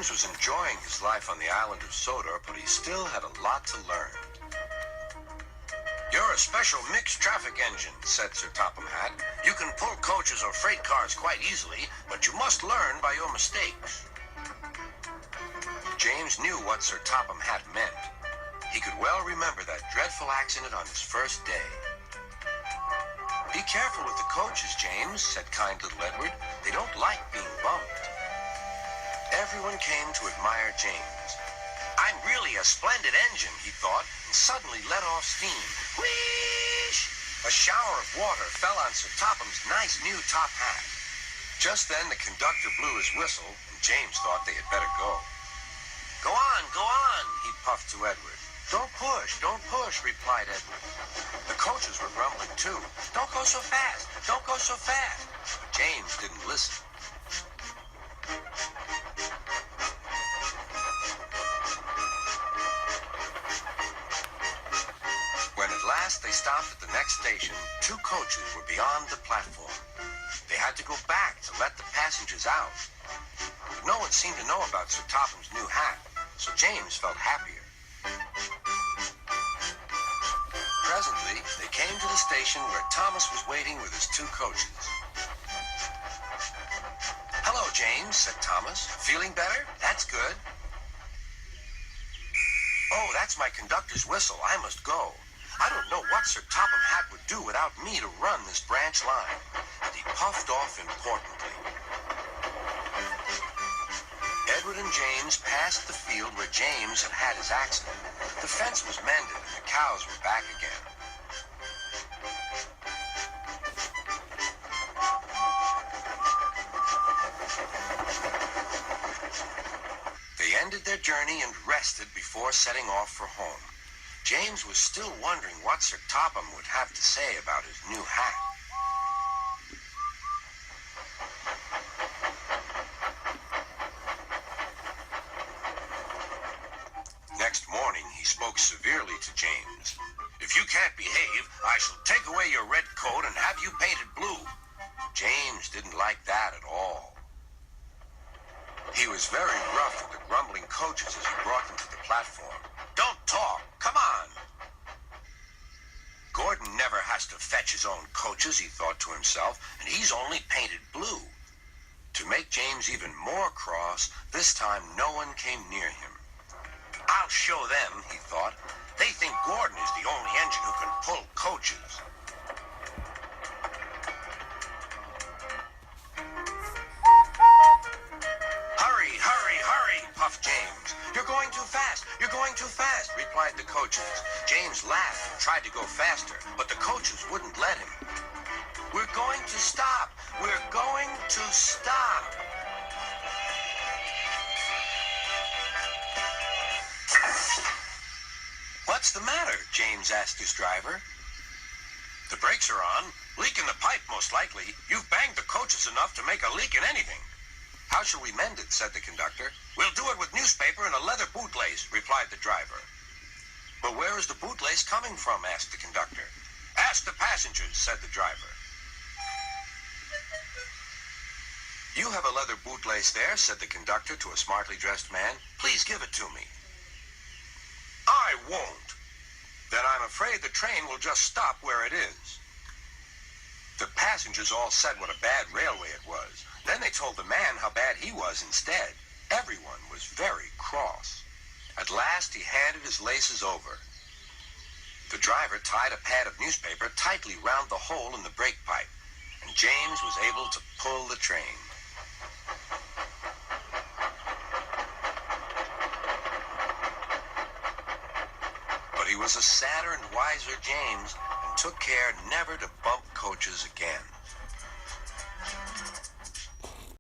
James was enjoying his life on the island of Sodor, but he still had a lot to learn. "You're a special mixed traffic engine," said Sir Topham Hatt. "You can pull coaches or freight cars quite easily, but you must learn by your mistakes." James knew what Sir Topham Hatt meant. He could well remember that dreadful accident on his first day. "Be careful with the coaches, James," said kind little Edward. "They don't like being bumped." Everyone came to admire James. "I'm really a splendid engine," he thought, and suddenly let off steam. Whoosh! A shower of water fell on Sir Topham's nice new top hat. Just then the conductor blew his whistle, and James thought they had better go. Go on, he puffed to Edward. Don't push, replied Edward. The coaches were grumbling too. Don't go so fast. But James didn't listen. When at last they stopped at the next station, 2 coaches were beyond the platform. They had to go back to let the passengers out. But no one seemed to know about Sir Topham's new hat, so James felt happier. Presently, they came to the station where Thomas was waiting with his 2 coaches. "Hello, James," said Thomas. "Feeling better? That's good." "Oh, that's my conductor's whistle. I must go. I don't know what Sir Topham Hatt would do without me to run this branch line." And he puffed off importantly. Edward and James passed the field where James had had his accident. The fence was mended and the cows were back again. They ended their journey and rested before setting off for home. James was still wondering what Sir Topham would have to say about his new hat. Next morning, he spoke severely to James. "If you can't behave, I shall take away your red coat and have you painted blue." James didn't like that at all. He was very rough with the grumbling coaches as he brought them to the platform. "Don't talk. Come on." Gordon never has to fetch his own coaches, he thought to himself, and he's only painted blue. To make James even more cross, this time no one came near him. "I'll show them," he thought. "They think Gordon is the only engine who can pull coaches." Hurry, puffed James. You're going too fast, replied the coaches. James laughed and tried to go faster, but the coaches wouldn't let him. We're going to stop. "What's the matter?" James asked his driver. "The brakes are on. Leak in the pipe, most likely. You've banged the coaches enough to make a leak in anything." "How shall we mend it?" said the conductor. "We'll do it with newspaper and a leather bootlace," replied the driver. "But where is the bootlace coming from?" asked the conductor. "Ask the passengers," said the driver. "You have a leather bootlace there," said the conductor to a smartly dressed man. "Please give it to me." "I won't." "Then I'm afraid the train will just stop where it is." The passengers all said what a bad railway it was. Then they told the man how bad he was instead. Everyone was very cross. At last he handed his laces over. The driver tied a pad of newspaper tightly round the hole in the brake pipe, and James was able to pull the train. But he was a sadder and wiser James, and took care never to bump coaches again.